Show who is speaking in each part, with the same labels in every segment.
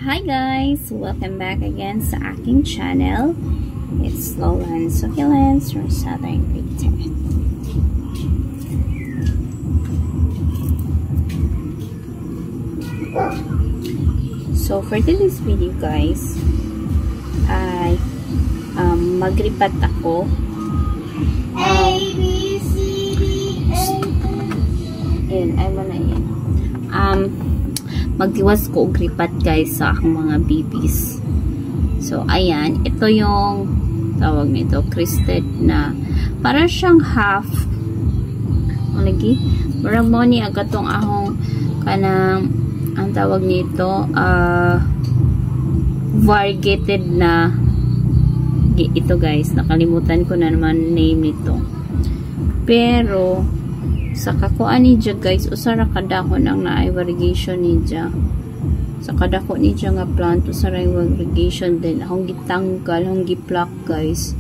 Speaker 1: Hi guys! Welcome back again sa aking channel. It's Lolan Succulents from Southern Greece. So for today's video guys, ay magripat ako. Magdiwas ko og ripat guys sa akong mga babies. So ayan, ito yung tawag nito, crested na para siyang half lagi. Parang mo ni agatong akong kanang ang tawag nito variegated na ito guys, nakalimutan ko na naman name nito. Pero sa kakuan ni dya guys, usara kadako nang naay variegation ni dya. Sa kadako ni dya nga plant, usara yung variegation din. Akong gitanggal, akong giplak guys.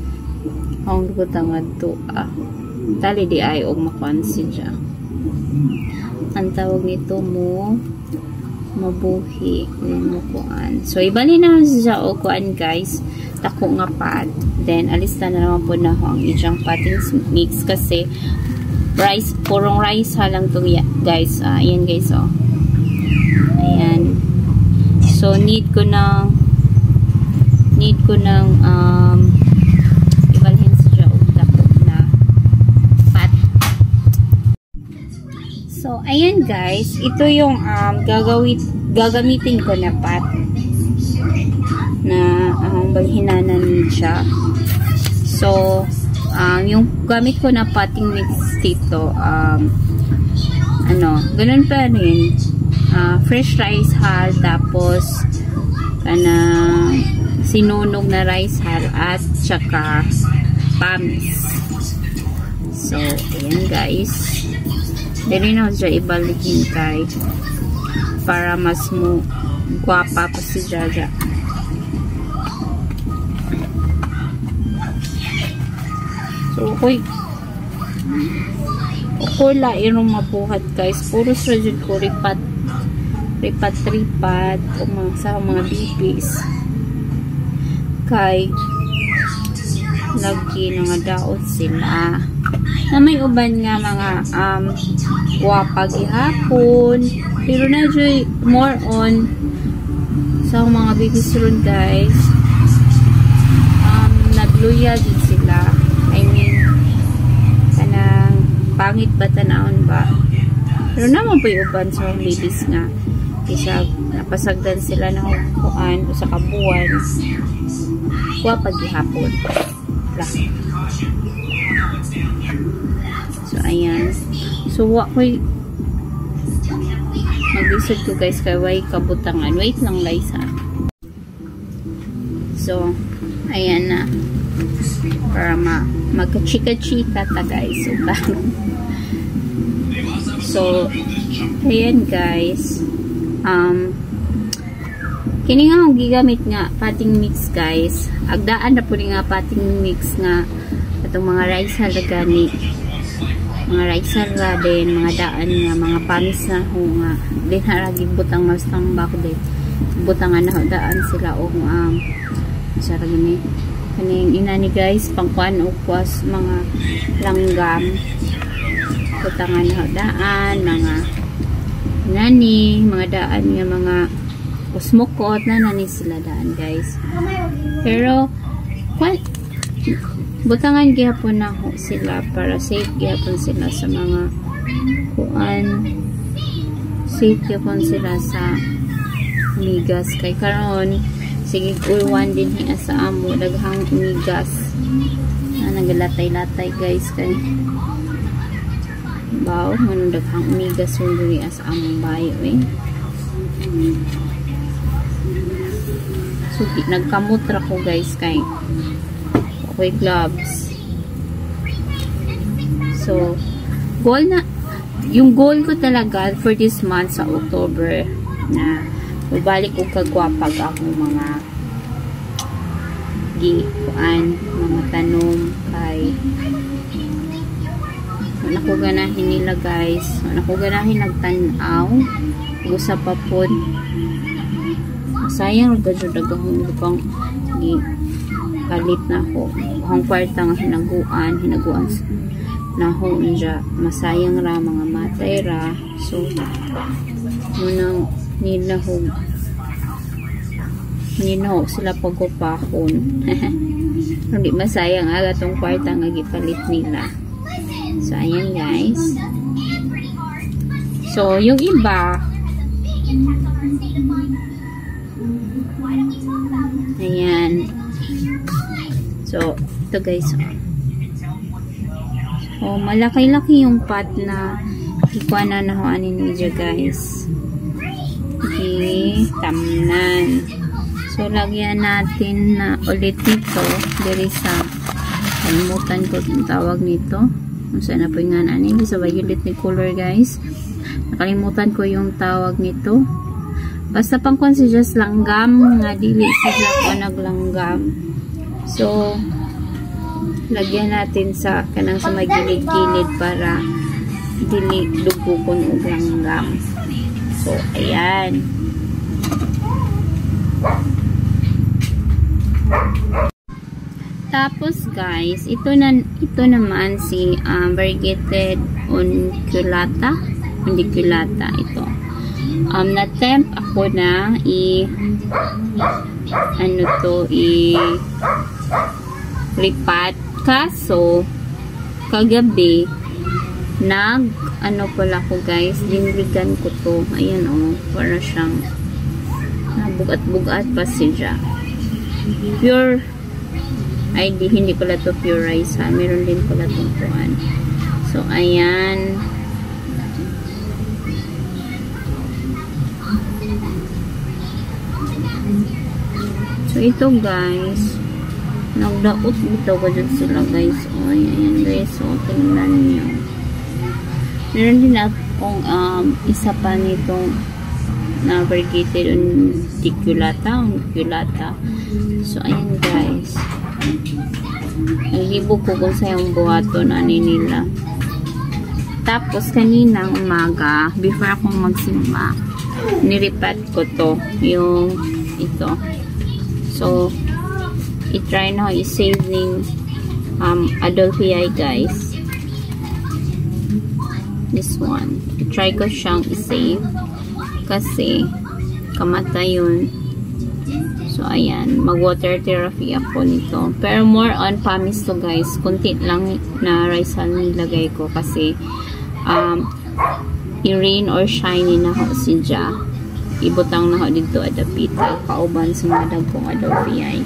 Speaker 1: Akong gutangad to tali di ay og makuan si dya. Ang tawag nito mo mabuhi mo kuan. So ibali na siya og kuan guys. Tako nga pat. Then alista na naman po na ako ang ijang potting mix kasi rice, purong rice halang to guys. Ayan guys, oh. Ayan. So need ko ng ibalhin siya og dako na pat. So ayan guys, ito yung gagamitin ko na pat na balhinanan siya. So yung gamit ko na potting mix dito, ganun pa rin, fresh rice hull, tapos sinunog na rice hull at saka pamis. So ayan guys, dili na siya ibalikin kay para mas mo guwapa pa si Jaja. So, okay la irong mabuhat guys. Puro srajud ko ripat sa mga bibis. Kay lagi nga daot sila. Na may uban nga mga guwapa gihapon. Pero na dyan more on sa mga bibis ron guys. Nagluya din sila. Pangit ba tanawon ba? Pero naman po yung uban sa babies nga. Isa napasagdan sila ng kuan o sa kabuan. Kuha paghihapon. So ayan. So wa ko'y mag-isod ko guys kay way kabutangan. Wait lang Liza. So ayan na. Para magka-chika-chika ta guys. So ayan guys, kini nga akong gigamit nga potting mix guys. Agdaan na po nga potting mix nga atong mga rice hull gani, mga rice hull din, mga daan nga mga pamis na ho nga din haragi butang mastang bako din butangan na daan sila o sa gani kaning inani guys, pangkuan o kwas mga langgam butangan na daan, mga nani, mga daan nga mga usmukot na nani sila daan guys. Pero butangan gihapon na ho sila para safe gihapon sila sa mga kuan, safe gihapon sila sa migas kay karon sige uwan din hiya sa amo daghang migas na nagalatay-latay guys kay baw manong daghang migas yung diri sa among bayo so nagkamot ra ko guys kay okay gloves. So yung goal ko talaga for this month sa October na balik ko kagwapag akong mga mga tanom kay wala ko ganahin nila guys, wala ko ganahin nagtanaw gusa pa po masayang radyo dagahong lupang palit na ako ang kwarta nga hinaguan na ho niya masayang ra mga matay ra. So munang nila ho sila pagupakon. Hindi masayang aga tong kwarta nga gipalit nila. So ayan guys. So yung iba ayan. So ito guys, oh malaki-laki yung pot na ikuha na nahuanin niya guys. Tamnan. So lagyan natin na ulit nito diri sa kalimutan ko yung tawag nito. Kung saan na po yung nga nanin sa violet ni color guys. Nakalimutan ko yung tawag nito. Basta pang considerous langgam nga dili siya ko naglanggam. So lagyan natin sa kanang sa magilid-gilid para dili dugukon og langgam. So ayan. Tapos guys, ito naman si variegated undulata ito. Na-tempt ako na ripat, kaso kagabi pala ko guys, dinrigan ko to. Ayan para siyang nabugat-bugat pa siya. Pure ID, hindi pala to pure rice ha. Meron din pala itong tuan. So ayan. So ito guys, nagdaot dito ko dyan sila guys. O ayan guys, so tingnan niyo. Meron din akong isa pa nitong na variegated undulata. So ayan guys, nagibog ko kung sa yung buhato na nila. Tapos kaninang umaga before akong magsimba, niripat ko to yung ito. So i-try na i-save ning Adelphii guys. This one i-try ko siyang i-save kasi kamatay yun. So ayan, mag water therapy ako nito, pero more on pamis to guys. Kunti lang na rice hull nilagay ko kasi i-rain or shiny na ho siya. Ibutang na ho dito adapita kauban sa mga dagkong Adelphii.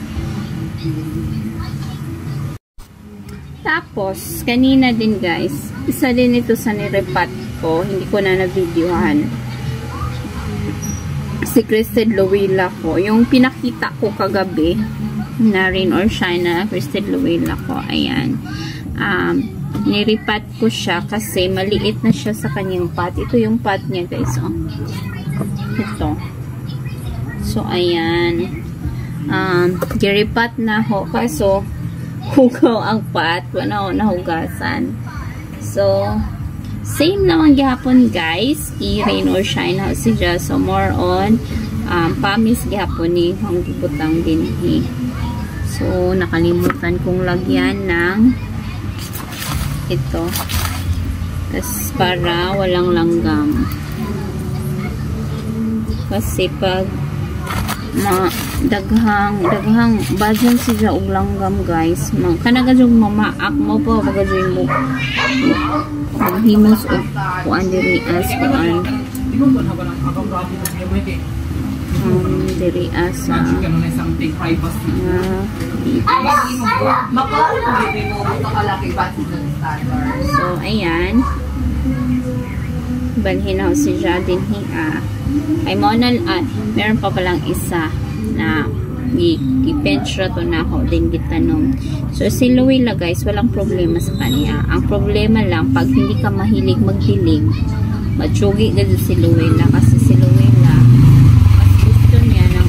Speaker 1: Tapos kanina din guys, isa din ito sa nirepat ko, hindi ko na na-videohan. Si Crested Lowella ko, yung pinakita ko kagabi na rain or shine na Crested Lowella ko, ayan. Niripat ko siya kasi maliit na siya sa kanyang pot. Ito yung pot niya guys, oh. Ito. So ayan, giripat na ho, kaso hugaw ang pot, wala ho nahugasan. So same naman gihapon guys, i-rain or shine na siya. So more on pamis gihapon ni ang gibutang din hi. So nakalimutan kong lagyan ng ito tas para walang langgam, kasi pag daghang bajan siya og langgam guys, kanagadyong mamaak mo po pagadyong mo himos o kuan diri as kuan diri as so ayan, balhin na si Jadin ay mo na meron pa palang isa na i-pentra to na ako din gitanom. So si Lowella guys, walang problema sa kanya. Ang problema lang pag hindi ka mahilig magdilig, matsugi gado si Lowella, kasi si Lowella mas gusto niya ng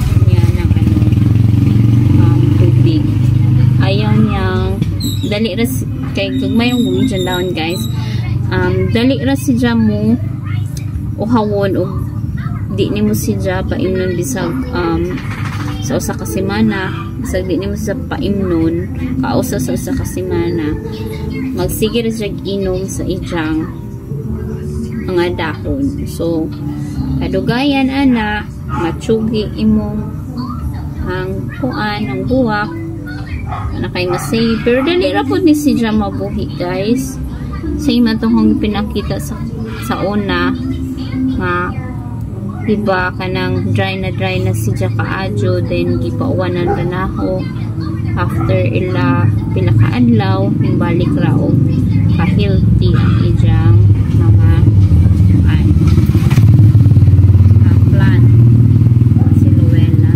Speaker 1: tubig. Ayaw niyang dali ras kay kung mayroong gumidyan daon guys, dali ras siya mo uhawon o di nimo siya paimnon bisag sa usa ka semana, bisag di nimo siya paimnon kausa sa usa ka semana, magsige ra siya inom sa ijang mga dahon. So kadugayan ana matsugi imong ang kuan ang buwak na kay masay, pero dali ra pud ni siya mabuhi guys. Same atong pinakita sa una nga diba kanang dry na siya kaadyo, then gipauwanan ra naho after ila pila ka adlaw yung balik ra og ka healthy ang ijang mga plant siluela.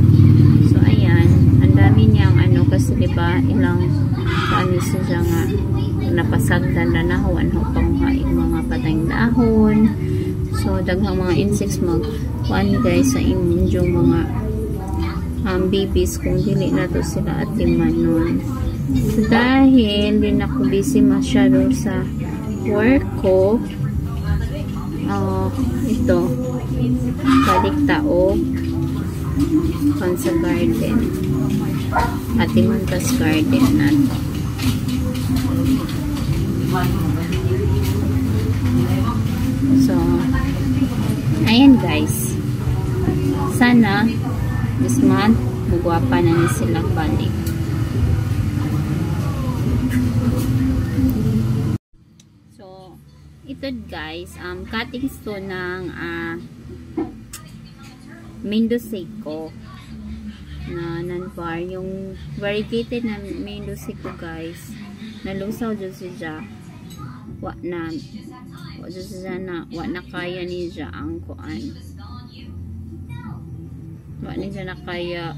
Speaker 1: So ayan, ang dami niyang kasi diba ilang kami siya nga napasagdan na nahuan panghain mga patayng dahon. So daghang mga insects magkuan guys sa inyong mga babies kung dili na to sila atimanon. So dahil din ako busy masyado sa work ko, ito balik tao kan sa garden, atimantas garden nato. So ayan guys, sana this month mugwapa na ni silang balik. So ito guys, cuttings to ng Mendoseco na nanbar, yung variegated na Mendoseco guys, nalusaw dyan siya, wa na kaya niya ang kuan, wa niya na kaya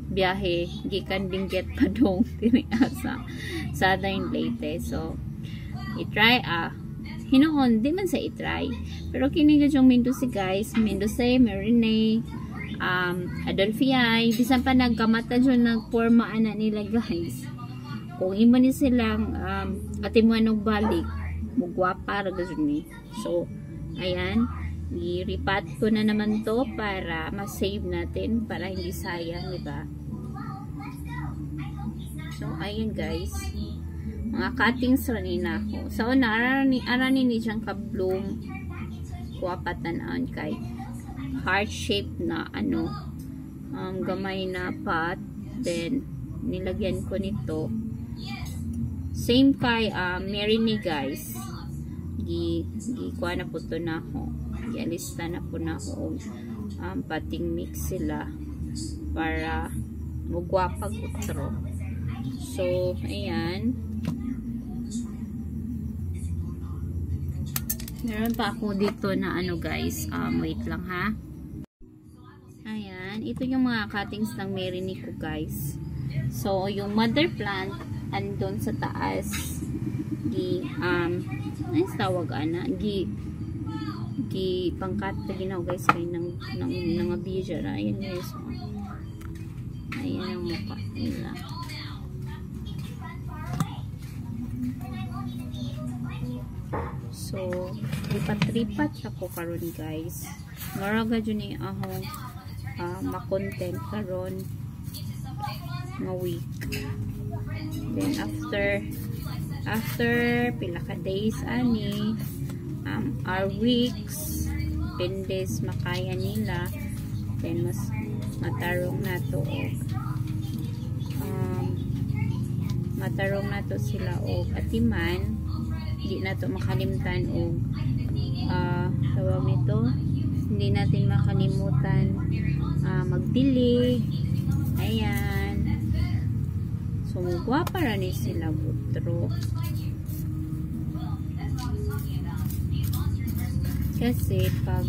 Speaker 1: biyahe gikan Benguet pa dong diri sa dain Leyte. So i-try hinoon di man sa i-try, pero kini yung Mendoze guys, Mendoze, Marine, Adolphii, bisan pa nagkamata dyan nagporma ana nila guys. Kung imo ni silang atimuan og balik, mugwapa ra gud ni. So ayan, i-repat ko na naman to para ma-save natin, para hindi sayang, diba? So ayan guys, mga cuttings ra ni nako. So arani ni siyang ka-bloom, kuwapatan kay heart shape na gamay na pot, then nilagyan ko nito. Same kay Marine guys, kuha na po to na ako, gialista na po na ako pating mix sila para mugwapag utro. So ayan, meron pa ako dito na guys, wait lang ha. Ayan, ito yung mga cuttings ng Marine ko guys. So yung mother plant andun sa taas, ano tawag pangkat na ginaw guys kay ng abija ra. Ayan guys, ayan ang mukha nila. So lipat-lipat ako karon guys, maraga dyan ni ahong makontent karon nga week. Then after pila ka days ani, our weeks, 10 days makaya nila, then mas matarong nato sila og atiman. Hindi nato makalimtan og tawag nito, hindi natin makalimutan magdilig. Ayan, so mugwapa ra ni sila butro, kasi pag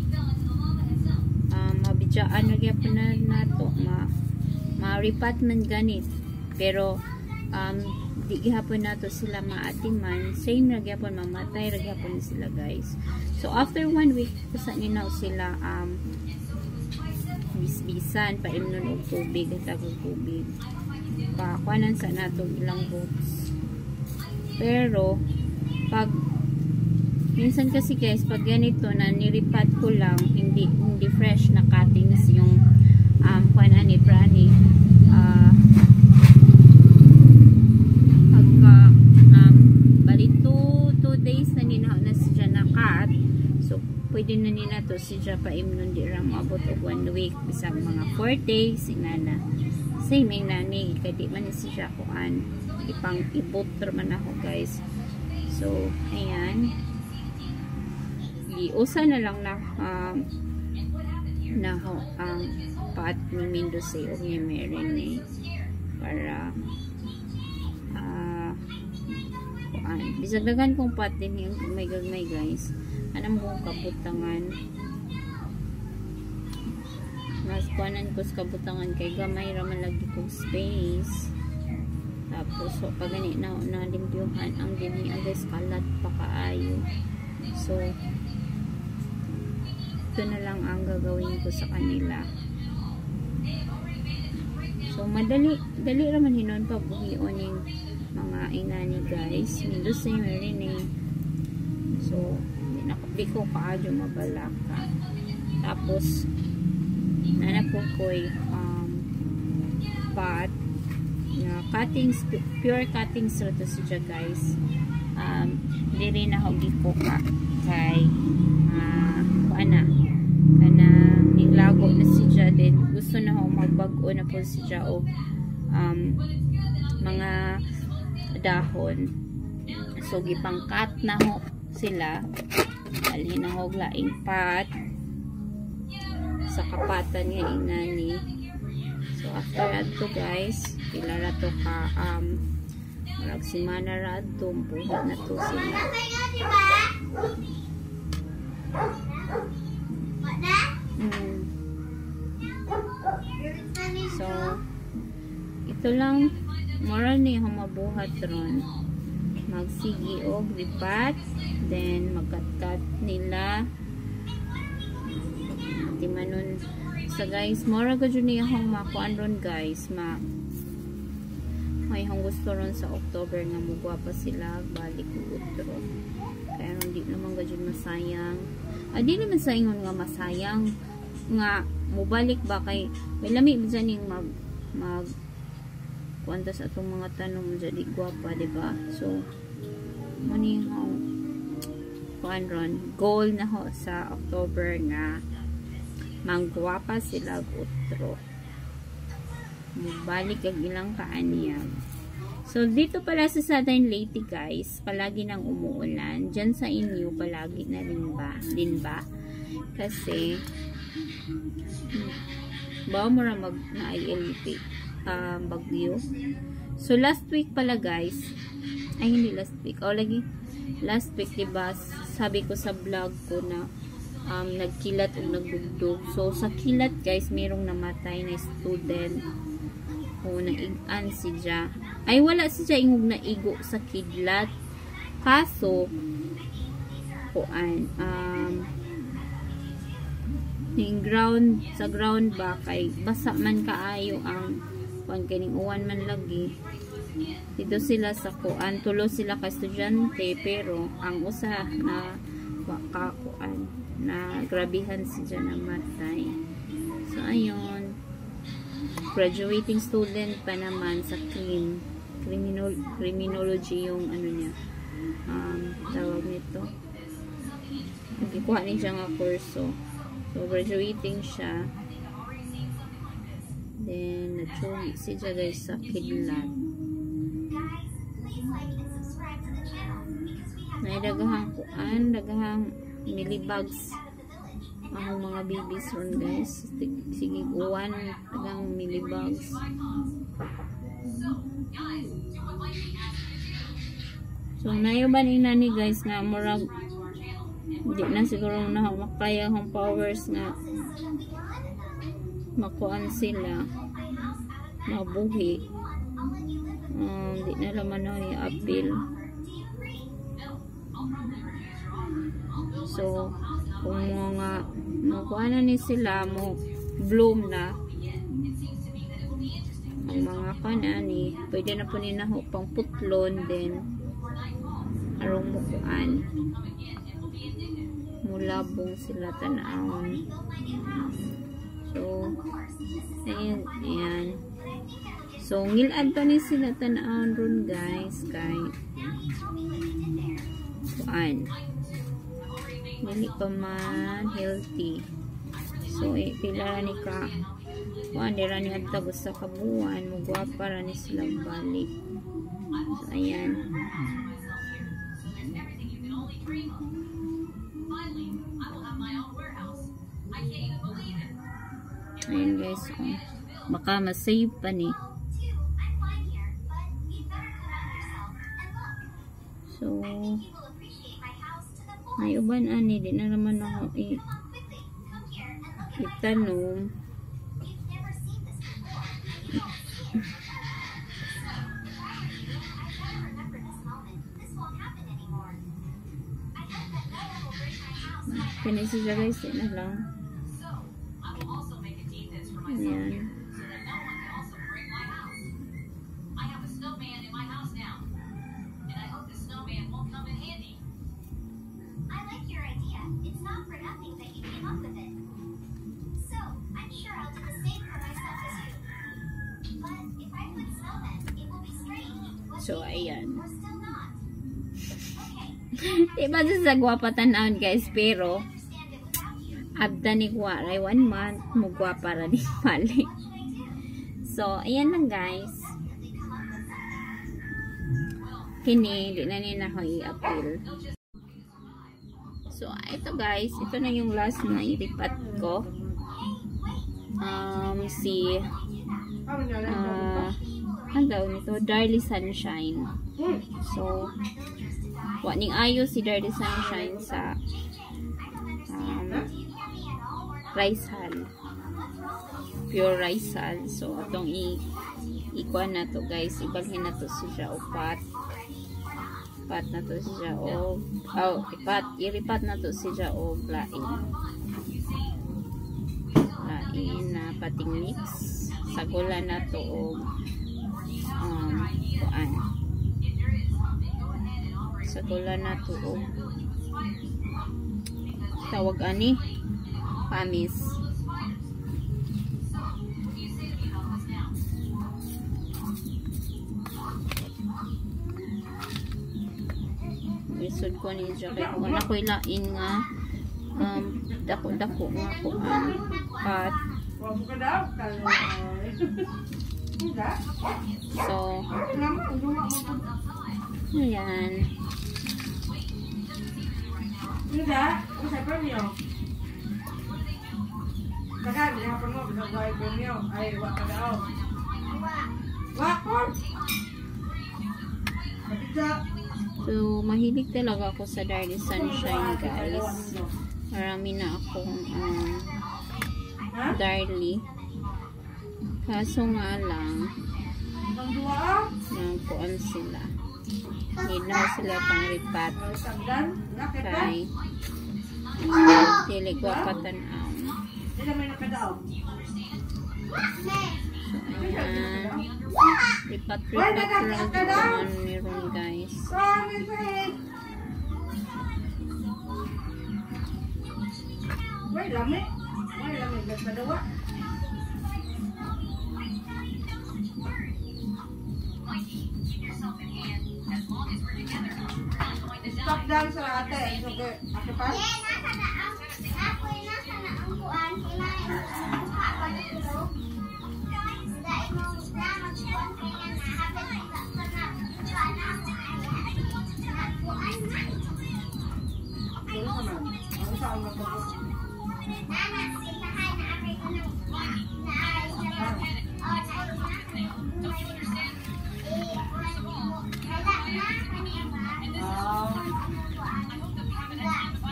Speaker 1: mabidyaan nagyapon na nato ma-repat man ganit, pero di gihapon nato sila maatiman, same ra gyapon, mamatay ra gyapon sila guys. So after 1 week kusa ninaw sila bisbisan, paimnon og tubig at tubig, pakuanan sa nato ilang books. Pero pag Minsan kasi guys, pag ganito na niripat ko lang, hindi fresh na cuttings yung kuan ni prani. Pagka bali 2 days na nina na siya na cut. So pwede na nina to siya pa imnon di ra maabot og 1 week bisag mga 4 days inana. Same nani kadi man siya kuan ipang ibutter man ako guys. So ayan. Usa na lang na pat ni Mendoza o ni Marinade para kuan bisag dagan kong pat din yung gagmay guys anam kong kabutangan mas kuanan ko sa kabutangan kay gamay raman lagi kong space tapos so pag gani na limpyuhan ang dini guys kalat pa kaayo so ito na lang ang gagawin ko sa kanila. So madali raman hinon pa buhion yung mga inani guys. Mendoza Marinade. So di ko kaadyo mabalaka. Tapos nanapo ko'y pot na cuttings, pure cuttings to siya guys. Di rin ako gikuka kay ninglago na siya din gusto na ako magbago na po siya o mga dahon so gipangkat na ho sila alhin na ho laing pat sa kapatan nga inani so after ato guys ilara to ka marag simana ra ato buhat na to sila so ito lang moral ni akong mabuhat ron magsigi og ripat then magkat-kat nila timanon sa guys moral ka dyan ni akong makuan ron guys may akong gusto ron sa October nga mugwa pa sila balik utro kaya hindi naman ka dyan masayang di naman sa ingon nga masayang nga mubalik ba kay may lami dyan yung mag kuwanta sa atong mga tanong jadi gwapa diba so mani ho kuan ron goal na ho sa October nga manggwapa sila utro mubalik ang ilang kaaniyag. So, dito pala sa Southern Leyte guys, palagi nang umuulan. Diyan sa inyo, palagi na rin ba? Kasi, bawa mo na mag-ILP bagyo. So, last week pala guys, ay hindi last week, last week diba, sabi ko sa vlog ko na nagkilat o nagdugdog. So, sa kilat guys, mayroong namatay na student o naigan siya. Ay wala siya ingog na igo sa kidlat. Kaso kuan ning ground sa ground ba kay basa man kaayo ang kuan kining uwan man lagi. Dito sila sa kuan tulo sila ka estudyante pero ang usa na kuan na grabihan siya namatay. So ayun graduating student pa naman sa criminology yung ano niya tawag nito nagkuha niya siya nga kurso so graduating siya then natsugi siya guys sa kidlat na dagahang millibags ang mga babies ron guys sige uwan tagang millibags so nayoban ina ni guys nga murag hindi na siguro na makaya ang powers nga makuan sila mabuhi hindi na naman ako i-appeal so kung mga makuha ni sila mo bloom na ang mga kanani pwede na po nila pang putlon din arong mukuan mulabong sila tanawon. So ayan. So ngilad pa ni sila tanawon ron guys kay kuan dili pa man healthy. So pila ni ka kuan dira ni adta sa kabuan mugwapa ra ni sila balik. So ayan. Ayan guys, baka masave pa ni. So may uban ani di na naman ako itanong. Pinisi siya guys, na lang. Ayan. So, ayan. Diba sa gwapatan guys, pero abda ni Waray 1 month, mugwapa ra ni Mali. So, ayan lang guys. Kini, di na nila ako i-appeal. So, ito guys, ito na yung last na iripat ko. Ang daw nito, Darly Sunshine. So, waning ayo si Darly Sunshine sa rice hull. Pure rice hull. So, itong ikuan na to guys. Ibalhin na to siya o pat. Pat na to siya o iripat na to siya o lain. Lain na pating mix. Sagula na to o kuan. Sagula na to o tawag ani pamis. Isod ko ni Jackie kung ako'y lain nga dako-dako nga kuan pat. So ayan. So mahilig talaga ako sa Darly Sunshine guys. Marami na akong Darly. Kaso nga lang kuan sila. Need na sila pang ripat. Kay dili ko patanaw. So ayan. Ripat lang kuan meron guys.
Speaker 2: Wait, lami nagpadawa. Stop down sa ate. Okay, ate pa?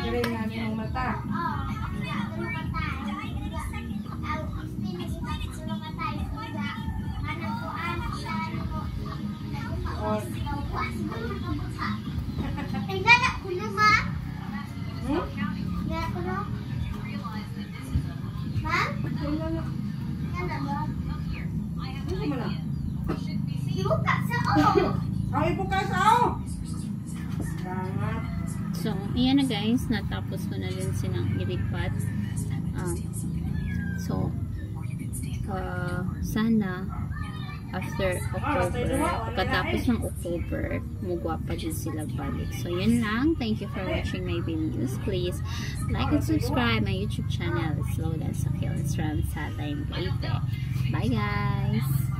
Speaker 2: Kiring namin ang mata.
Speaker 1: So Ayan na guys, natapos ko na din silang ilipat. So, sana after October, pagkatapos ng October, mugwapa din sila balik. So, yun lang. Thank you for watching my videos. Please like and subscribe my YouTube channel. It's Lola Sakil. It's from Satay Leyte. Bye guys!